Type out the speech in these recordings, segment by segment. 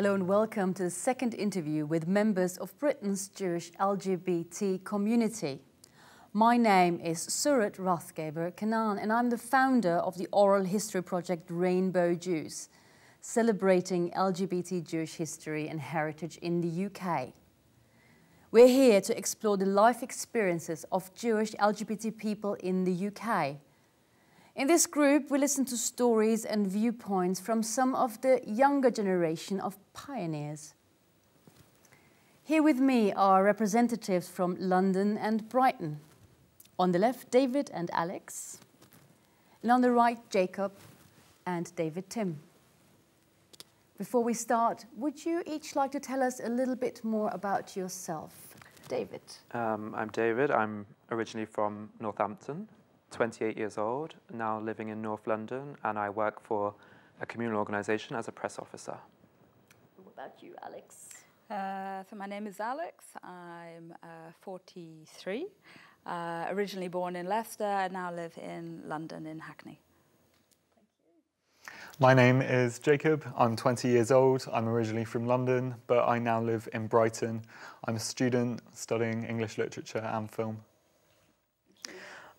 Hello and welcome to the second interview with members of Britain's Jewish LGBT community. My name is Surat Rathgeber-Kanan and I'm the founder of the oral history project Rainbow Jews, celebrating LGBT Jewish history and heritage in the UK. We're here to explore the life experiences of Jewish LGBT people in the UK. In this group, we listen to stories and viewpoints from some of the younger generation of pioneers. Here with me are representatives from London and Brighton. On the left, David and Alex. And on the right, Jacob and David Tim. Before we start, would you each like to tell us a little bit more about yourself? David. I'm David. I'm originally from Northampton. 28 years old, now living in North London, and I work for a communal organisation as a press officer. What about you, Alex? So my name is Alex. I'm 43. Originally born in Leicester, I now live in London in Hackney. Thank you. My name is Jacob. I'm 20 years old. I'm originally from London, but I now live in Brighton. I'm a student studying English literature and film.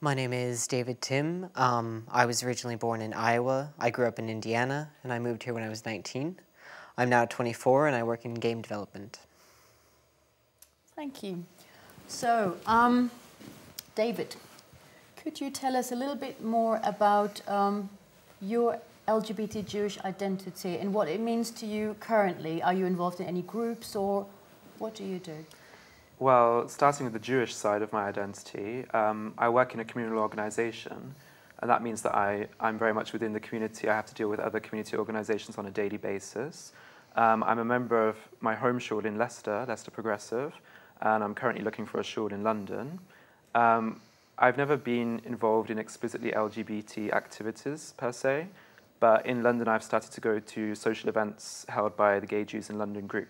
My name is David Tim. I was originally born in Iowa. I grew up in Indiana, and I moved here when I was 19. I'm now 24, and I work in game development. Thank you. So, David, could you tell us a little bit more about your LGBT Jewish identity and what it means to you currently? Are you involved in any groups, or what do you do? Well, starting with the Jewish side of my identity, I work in a communal organisation, and that means that I'm very much within the community. I have to deal with other community organisations on a daily basis. I'm a member of my home shul in Leicester, Leicester Progressive, and I'm currently looking for a shul in London. I've never been involved in explicitly LGBT activities per se, but in London I've started to go to social events held by the Gay Jews in London group.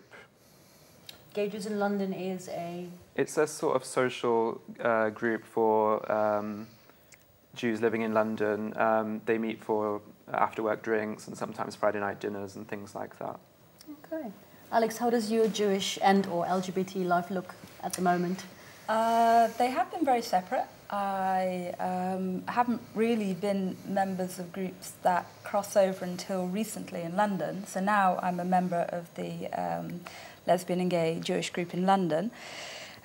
Gay Jews in London is a... It's a sort of social group for Jews living in London. They meet for after-work drinks and sometimes Friday night dinners and things like that. Okay. Alex, how does your Jewish and or LGBT life look at the moment? They have been very separate. I haven't really been members of groups that cross over until recently in London. So now I'm a member of the Lesbian and Gay Jewish group in London.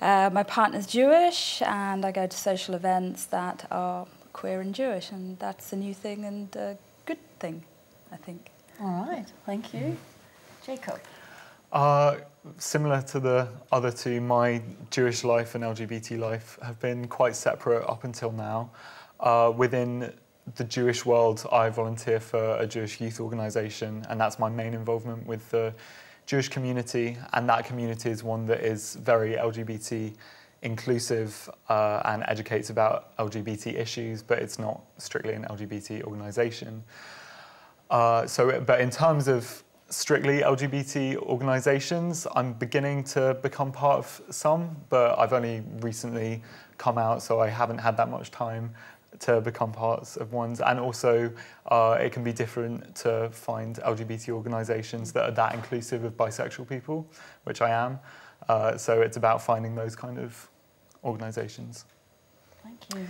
My partner's Jewish, and I go to social events that are queer and Jewish, and that's a new thing and a good thing, I think. All right, thank you. Jacob? Similar to the other two, my Jewish life and LGBT life have been quite separate up until now. Within the Jewish world, I volunteer for a Jewish youth organisation, and that's my main involvement with the Jewish community, and that community is one that is very LGBT inclusive and educates about LGBT issues, but it's not strictly an LGBT organisation. But in terms of strictly LGBT organisations, I'm beginning to become part of some, but I've only recently come out, so I haven't had that much time to become parts of ones. And also, it can be different to find LGBT organisations that are that inclusive of bisexual people, which I am. So it's about finding those kind of organisations. Thank you.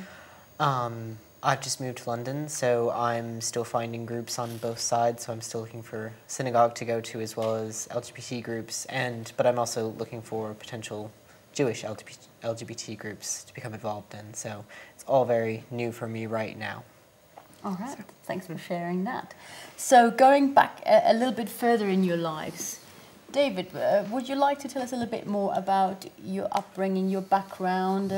I've just moved to London, so I'm still finding groups on both sides. So I'm still looking for synagogue to go to as well as LGBT groups, but I'm also looking for potential Jewish LGBT groups to become involved in. So it's all very new for me right now. All right, thanks for sharing that. So going back a little bit further in your lives, David, would you like to tell us a little bit more about your upbringing, your background?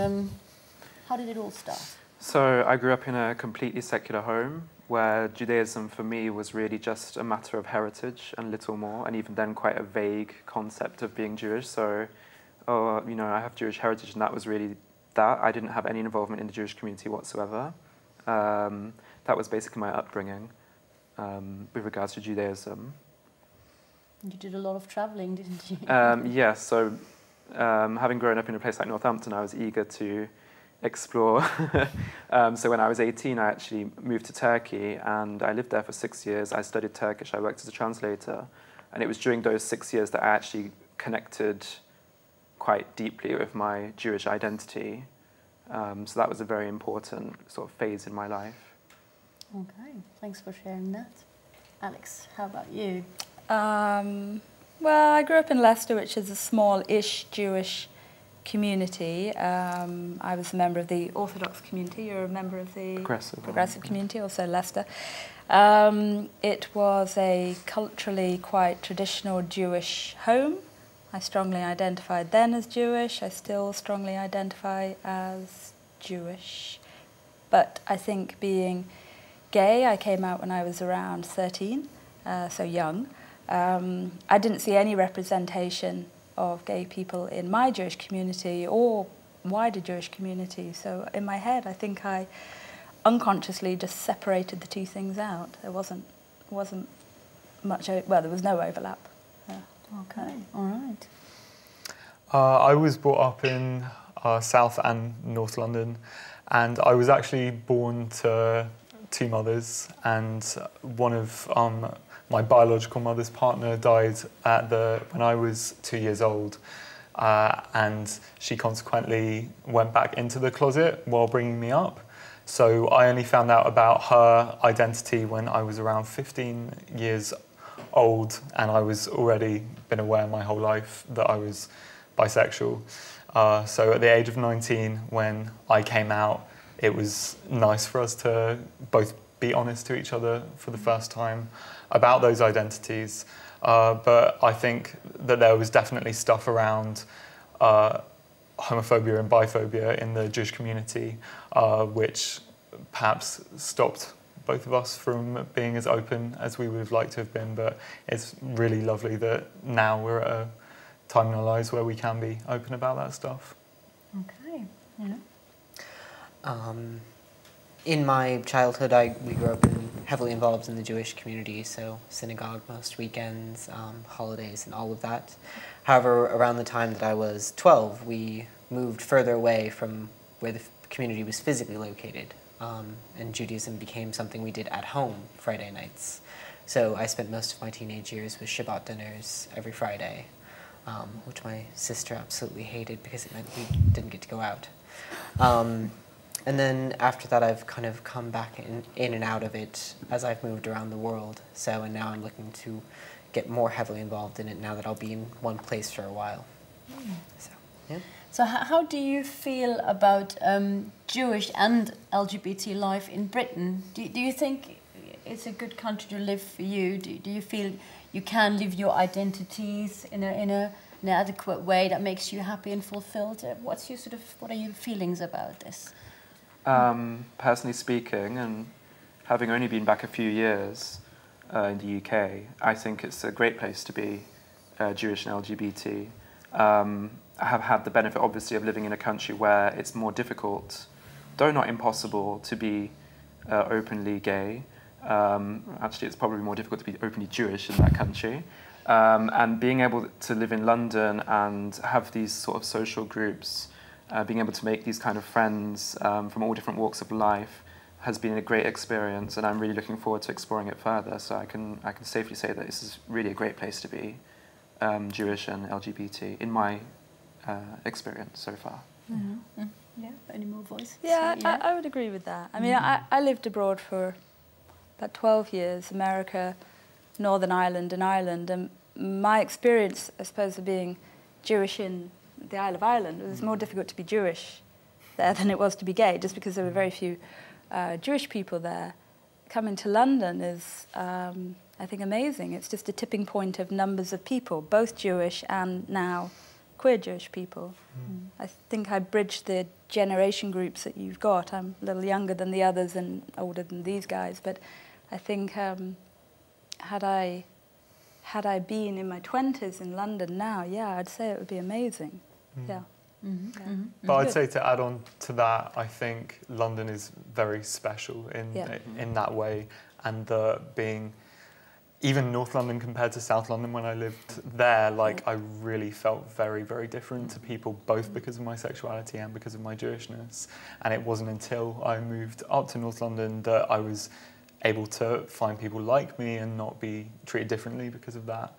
How did it all start? So I grew up in a completely secular home where Judaism for me was really just a matter of heritage and little more, and even then quite a vague concept of being Jewish. So, you know, I have Jewish heritage, and that was really that. I didn't have any involvement in the Jewish community whatsoever. That was basically my upbringing with regards to Judaism. You did a lot of travelling, didn't you? Yes, so having grown up in a place like Northampton, I was eager to explore. So when I was 18, I actually moved to Turkey, and I lived there for 6 years. I studied Turkish, I worked as a translator, And it was during those 6 years that I actually connected quite deeply with my Jewish identity. So that was a very important sort of phase in my life. Okay, thanks for sharing that. Alex, how about you? Well, I grew up in Leicester, which is a small-ish Jewish community. I was a member of the Orthodox community. You're a member of the progressive community, also Leicester. It was a culturally quite traditional Jewish home. I strongly identified then as Jewish. I still strongly identify as Jewish. But I think being gay, I came out when I was around 13, so young. I didn't see any representation of gay people in my Jewish community or wider Jewish community. So in my head, I think I unconsciously just separated the two things out. There wasn't much, well, there was no overlap. Yeah. Okay, all right. I was brought up in South and North London, and I was actually born to two mothers, and one of my biological mother's partner died when I was 2 years old, and she consequently went back into the closet while bringing me up. So I only found out about her identity when I was around 15 years old, and I was already been aware my whole life that I was bisexual. So at the age of 19, when I came out, it was nice for us to both be honest to each other for the first time about those identities. But I think that there was definitely stuff around homophobia and biphobia in the Jewish community, which perhaps stopped both of us from being as open as we would have liked to have been. But it's really lovely that now we're at a time in our lives where we can be open about that stuff. Okay, yeah. In my childhood, we grew up heavily involved in the Jewish community, so synagogue most weekends, holidays, and all of that. However, around the time that I was 12, we moved further away from where the community was physically located, and Judaism became something we did at home Friday nights. So I spent most of my teenage years with Shabbat dinners every Friday, which my sister absolutely hated because it meant we didn't get to go out. And then after that, I've kind of come back in and out of it as I've moved around the world. So, and now I'm looking to get more heavily involved in it now that I'll be in one place for a while. So, yeah. So how do you feel about Jewish and LGBT life in Britain? Do you think it's a good country to live for you? Do you feel you can live your identities in an adequate way that makes you happy and fulfilled? What are your feelings about this? Personally speaking, and having only been back a few years in the UK, I think it's a great place to be Jewish and LGBT. I have had the benefit, obviously, of living in a country where it's more difficult, though not impossible, to be openly gay. Actually, it's probably more difficult to be openly Jewish in that country. And being able to live in London and have these sort of social groups, being able to make these kind of friends from all different walks of life has been a great experience, and I'm really looking forward to exploring it further. So I can safely say that this is really a great place to be Jewish and LGBT in my experience so far. Mm-hmm. Yeah, any more voice? Yeah, I would agree with that. I mean, I lived abroad for about 12 years, America, Northern Ireland and Ireland, and my experience, I suppose, of being Jewish in the Isle of Ireland, it was more difficult to be Jewish there than it was to be gay, just because there were very few Jewish people there. Coming to London is, I think, amazing. It's just a tipping point of numbers of people, both Jewish and now queer Jewish people. I think I bridged the generation groups that you've got. I'm a little younger than the others and older than these guys, but I think had I been in my 20s in London now, yeah, I'd say it would be amazing. Yeah. But I'd say to add on to that, I think London is very special in that way, and being even North London compared to South London when I lived there, like I really felt very, very different to people, both because of my sexuality and because of my Jewishness. And it wasn't until I moved up to North London that I was able to find people like me and not be treated differently because of that.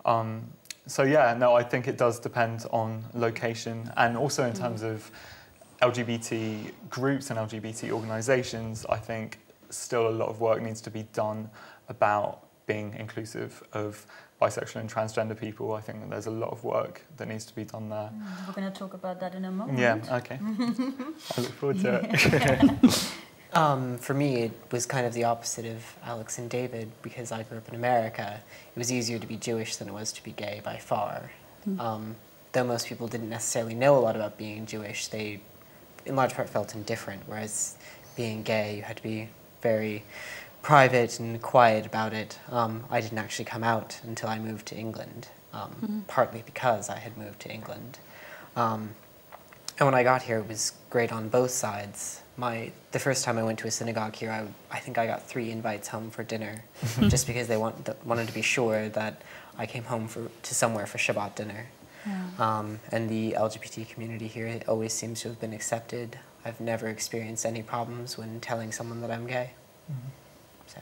So yeah, no, I think it does depend on location, and also in terms of LGBT groups and LGBT organisations, I think still a lot of work needs to be done about being inclusive of bisexual and transgender people. I think that there's a lot of work that needs to be done there. We're going to talk about that in a moment. Yeah, okay. I look forward to it. For me, it was kind of the opposite of Alex and David, because I grew up in America. It was easier to be Jewish than it was to be gay by far. Though most people didn't necessarily know a lot about being Jewish, they in large part felt indifferent, whereas being gay, you had to be very private and quiet about it. I didn't actually come out until I moved to England, partly because I had moved to England. And when I got here, it was great on both sides. The first time I went to a synagogue here, I think I got 3 invites home for dinner, just because they wanted to be sure that I came home to somewhere for Shabbat dinner. Yeah. And the LGBT community here always seems to have been accepted. I've never experienced any problems when telling someone that I'm gay. So.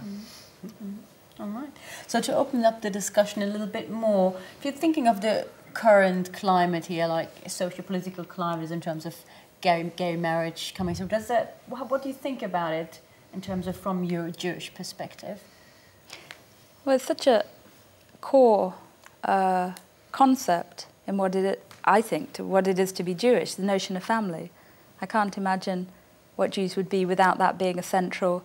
All right. So to open up the discussion a little bit more, if you're thinking of the current climate here, like socio-political climate in terms of gay marriage coming through, what do you think about it in terms of from your Jewish perspective? Well, it's such a core concept in I think, to what it is to be Jewish, the notion of family. I can't imagine what Jews would be without that being a central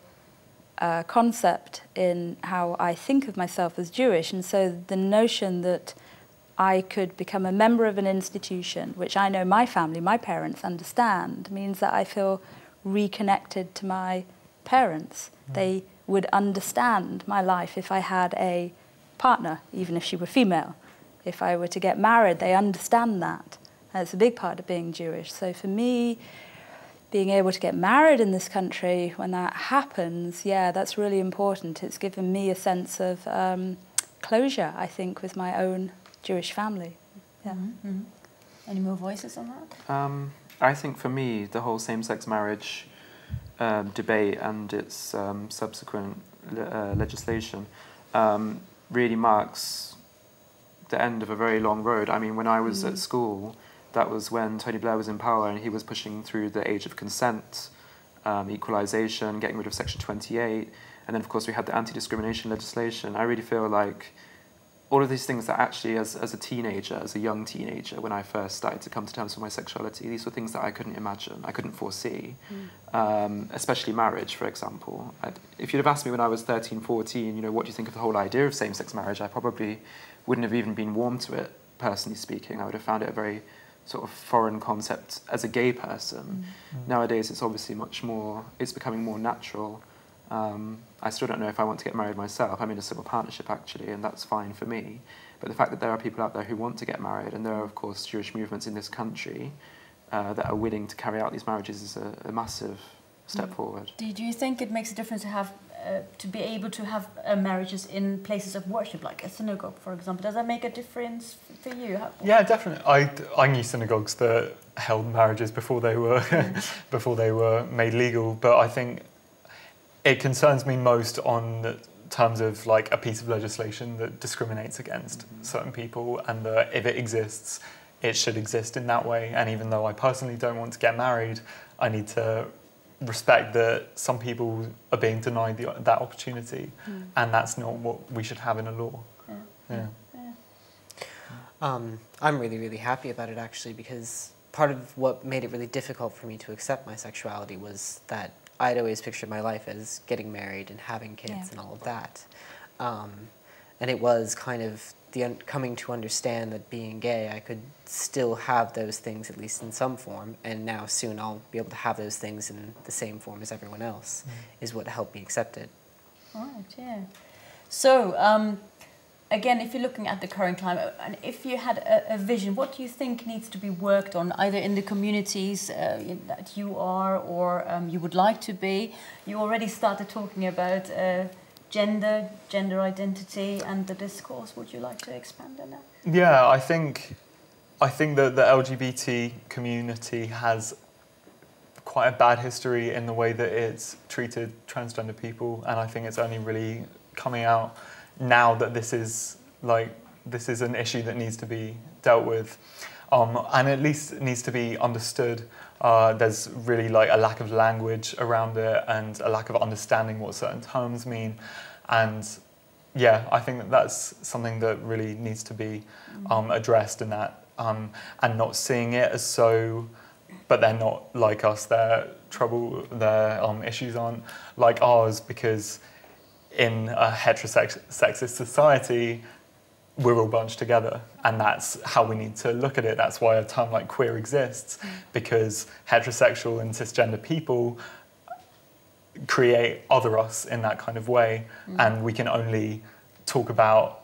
concept in how I think of myself as Jewish. And so the notion that I could become a member of an institution, which I know my family, my parents understand, means that I feel reconnected to my parents. They would understand my life if I had a partner, even if she were female. If I were to get married, they understand that. And it's a big part of being Jewish. So for me, being able to get married in this country, when that happens, yeah, that's really important. It's given me a sense of closure, I think, with my own Jewish family. Yeah. Any more voices on that? I think for me, the whole same-sex marriage debate and its subsequent legislation really marks the end of a very long road. I mean, when I was at school, that was when Tony Blair was in power and he was pushing through the age of consent, equalisation, getting rid of Section 28, and then of course we had the anti-discrimination legislation. I really feel like all of these things that actually, as a teenager, as a young teenager, when I first started to come to terms with my sexuality, these were things that I couldn't imagine, I couldn't foresee, especially marriage, for example. If you'd have asked me when I was 13, 14, what do you think of the whole idea of same-sex marriage, I probably wouldn't have even been warm to it, personally speaking. I would have found it a very sort of foreign concept as a gay person. Nowadays, it's obviously it's becoming more natural. I still don't know if I want to get married myself. I'm in a civil partnership, actually, and that's fine for me. But the fact that there are people out there who want to get married, and there are, of course, Jewish movements in this country that are willing to carry out these marriages is a massive step forward. Do you think it makes a difference to have to be able to have marriages in places of worship, like a synagogue, for example? Does that make a difference for you? Yeah, definitely. I knew synagogues that held marriages before they were before they were made legal, but I think it concerns me most on terms of like a piece of legislation that discriminates against certain people, and that if it exists, it should exist in that way. And even though I personally don't want to get married, I need to respect that some people are being denied that opportunity, and that's not what we should have in a law. I'm really, really happy about it, actually, because part of what made it really difficult for me to accept my sexuality was that I'd always pictured my life as getting married and having kids and all of that. And it was kind of coming to understand that being gay, I could still have those things, at least in some form, and now soon I'll be able to have those things in the same form as everyone else, is what helped me accept it. Right, yeah. So, again, if you're looking at the current climate, and if you had a vision, what do you think needs to be worked on, either in the communities that you are or you would like to be? You already started talking about gender identity and the discourse. Would you like to expand on that? Yeah, I think that the LGBT community has quite a bad history in the way that it's treated transgender people, and I think it's only really coming out now that this is like this is an issue that needs to be dealt with, and at least it needs to be understood. There's really like a lack of language around it and a lack of understanding what certain terms mean, and yeah, I think that that's something that really needs to be addressed, and that and not seeing it as so, but they're not like us, their issues aren't like ours, because in a heterosexist society, we're all bunched together, and that's how we need to look at it. That's why a term like queer exists, because heterosexual and cisgender people create other us in that kind of way, and we can only talk about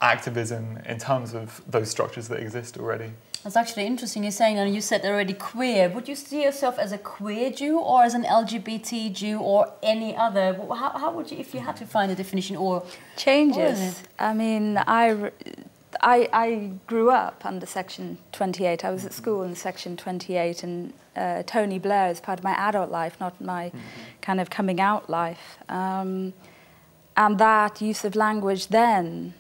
activism in terms of those structures that exist already. That's actually interesting you're saying, and you said already queer. Would you see yourself as a queer Jew or as an LGBT Jew or any other? How would you, if you had to find a definition, or changes? I mean, I grew up under Section 28. I was at school in Section 28, and Tony Blair is part of my adult life, not my kind of coming out life. And that use of language then,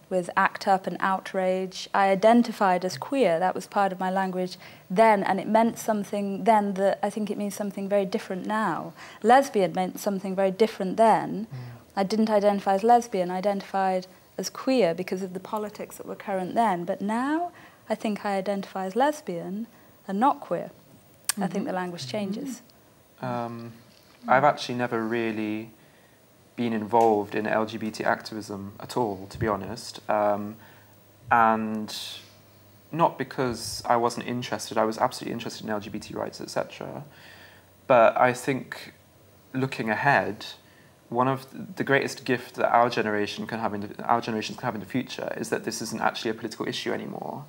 with ACT UP and outrage, I identified as queer. That was part of my language then, and it meant something then that I think it means something very different now. Lesbian meant something very different then. I didn't identify as lesbian, I identified as queer because of the politics that were current then. But now I think I identify as lesbian and not queer. I think the language changes. I've actually never really been involved in LGBT activism at all, to be honest, and not because I wasn't interested. I was absolutely interested in LGBT rights, etc. But I think, looking ahead, one of the greatest gifts that our generations can have in the future is that this isn't actually a political issue anymore.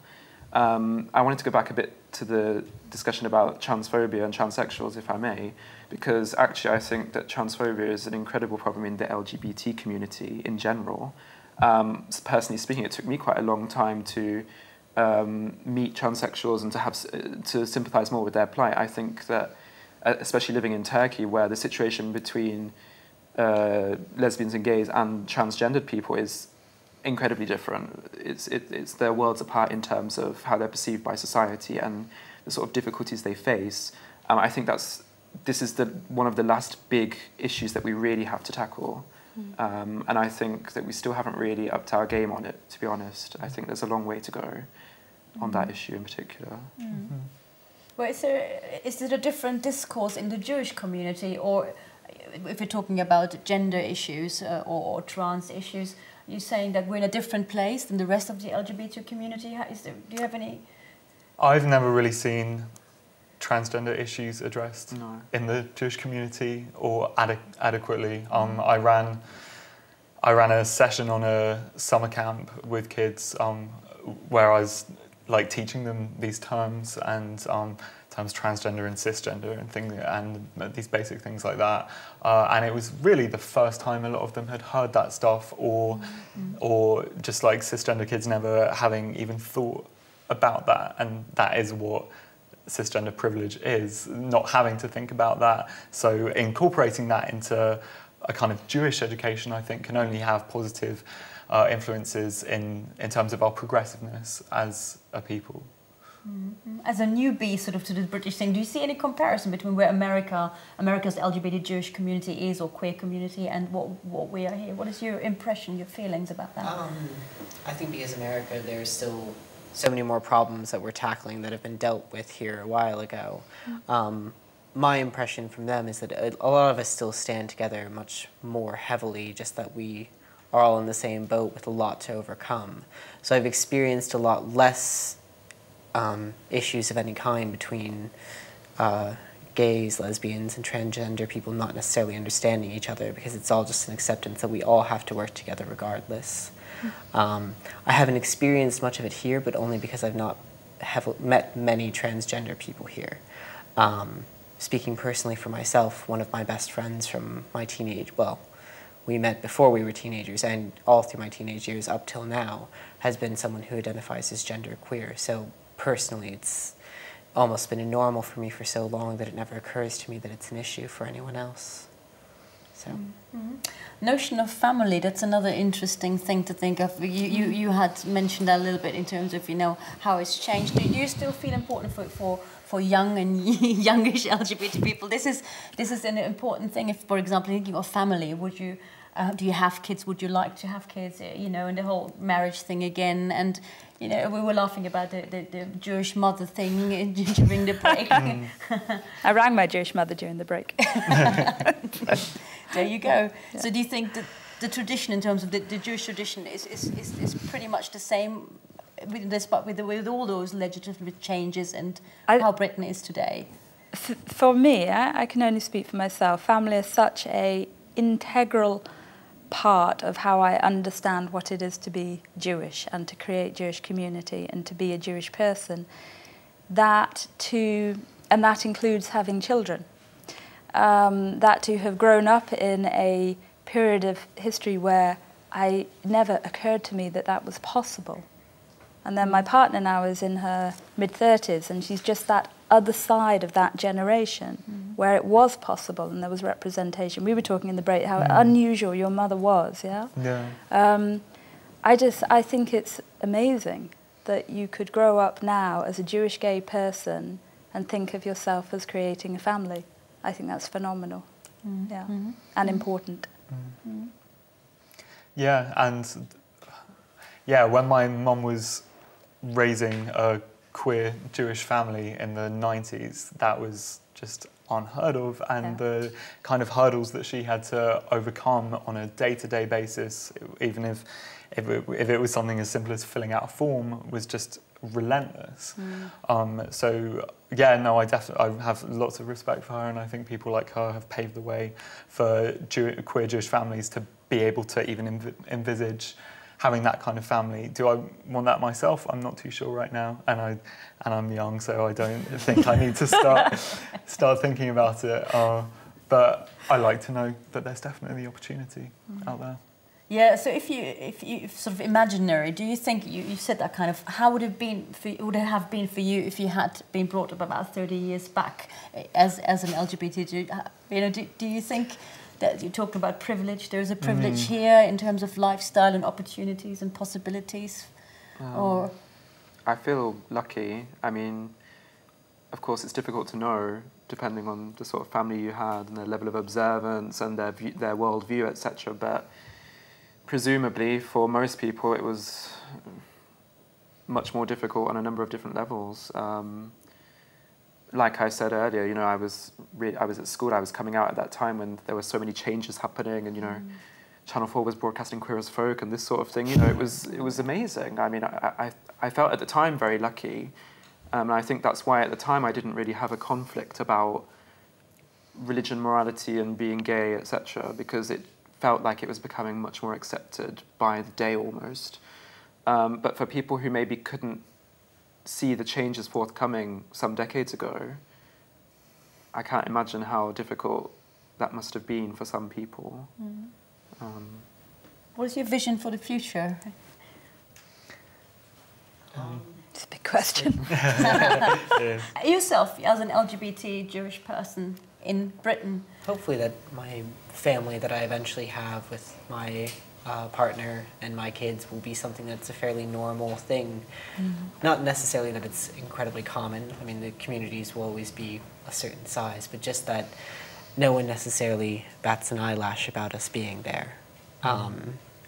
I wanted to go back a bit to the discussion about transphobia and transsexuals, if I may, because actually I think that transphobia is an incredible problem in the LGBT community in general. Personally speaking, it took me quite a long time to meet transsexuals and to sympathise more with their plight. I think that, especially living in Turkey, where the situation between lesbians and gays and transgendered people is incredibly different. It's they're worlds apart in terms of how they're perceived by society and the sort of difficulties they face. I think this is one of the last big issues that we really have to tackle. And I think that we still haven't really upped our game on it, to be honest. I think there's a long way to go on that issue in particular. Well, is there a different discourse in the Jewish community, or if we're talking about gender issues or trans issues, are you saying that we're in a different place than the rest of the LGBT community? Do you have any? I've never really seen transgender issues addressed in the Jewish community or adequately. I ran a session on a summer camp with kids where I was like teaching them these terms and terms transgender and cisgender and things, and these basic things like that. And it was really the first time a lot of them had heard that stuff, or just like cisgender kids never having even thought about that. And that is what cisgender privilege is, not having to think about that. So incorporating that into a kind of Jewish education, I think, can only have positive influences in terms of our progressiveness as a people. As a newbie sort of to the British thing, do you see any comparison between where America's LGBT Jewish community is, or queer community, and what we are here? What is your impression, your feelings about that? I think because America, there's still so many more problems that we're tackling that have been dealt with here a while ago. My impression from them is that a lot of us still stand together much more heavily, just that we are all in the same boat with a lot to overcome. So I've experienced a lot less issues of any kind between gays, lesbians, and transgender people not necessarily understanding each other, because it's all just an acceptance that we all have to work together regardless. I haven't experienced much of it here, but only because I've not met many transgender people here. Speaking personally for myself, one of my best friends from my we met before we were teenagers, and all through my teenage years up till now, has been someone who identifies as genderqueer. So personally, it's almost been normal for me for so long that it never occurs to me that it's an issue for anyone else. So. Notion of family, that's another interesting thing to think of. You had mentioned that a little bit in terms of, you know, how it's changed. Do you still feel important for young and youngish LGBT people? This is an important thing. If, for example, thinking of family, would you do you have kids? Would you like to have kids? You know, and the whole marriage thing again. And you know, we were laughing about the Jewish mother thing during the break. I rang my Jewish mother during the break. There you go. Yeah. So do you think that the tradition, in terms of the Jewish tradition, is pretty much the same with this, but with all those legislative changes and how Britain is today? For me, I can only speak for myself. Family is such an integral part of how I understand what it is to be Jewish and to create Jewish community and to be a Jewish person. And that includes having children. That to have grown up in a period of history where I never occurred to me that that was possible. And then my partner now is in her mid-30s, and she's just that other side of that generation where it was possible and there was representation. We were talking in the break how unusual your mother was, yeah? Yeah. I think it's amazing that you could grow up now as a Jewish gay person and think of yourself as creating a family. I think that's phenomenal, yeah, and important. Yeah, and yeah, when my mum was raising a queer Jewish family in the 90s, that was just unheard of, and the kind of hurdles that she had to overcome on a day-to-day basis, even if it was something as simple as filling out a form, was just relentless. So yeah, no, I have lots of respect for her, and I think people like her have paved the way for queer Jewish families to be able to even envisage having that kind of family. Do I want that myself? I'm not too sure right now, and I'm young, so I don't think I need to start thinking about it. But I like to know that there's definitely opportunity out there. Yeah. So if you sort of imaginary, do you think you said that kind of, how would it have been for you if you had been brought up about 30 years back as an LGBT Jew? You know, do you think that you talked about privilege? There's a privilege here in terms of lifestyle and opportunities and possibilities, or I feel lucky. I mean, of course, it's difficult to know depending on the sort of family you had and their level of observance and their worldview, etc. But presumably, for most people, it was much more difficult on a number of different levels. Like I said earlier, you know, I was at school. I was coming out at that time when there were so many changes happening, and you know, Channel 4 was broadcasting Queer as Folk and this sort of thing. You know, it was amazing. I mean, I felt at the time very lucky, and I think that's why at the time I didn't really have a conflict about religion, morality, and being gay, etc. Because it felt like it was becoming much more accepted by the day almost. But for people who maybe couldn't see the changes forthcoming some decades ago, I can't imagine how difficult that must have been for some people. what is your vision for the future? It's a big question. Yourself, as an LGBT Jewish person in Britain. Hopefully that my family that I eventually have with my partner and my kids will be something that's a fairly normal thing. Not necessarily that it's incredibly common. I mean, the communities will always be a certain size, but just that no one necessarily bats an eyelash about us being there.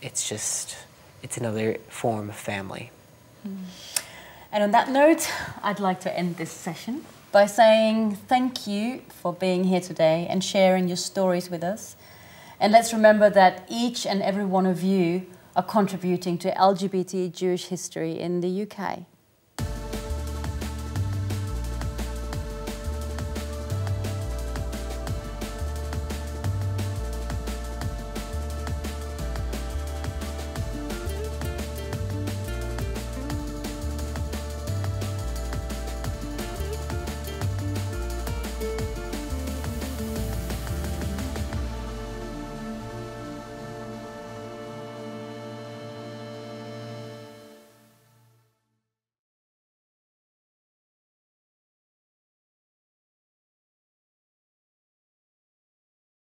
It's another form of family. And on that note, I'd like to end this session by saying thank you for being here today and sharing your stories with us. And let's remember that each and every one of you are contributing to LGBT Jewish history in the UK.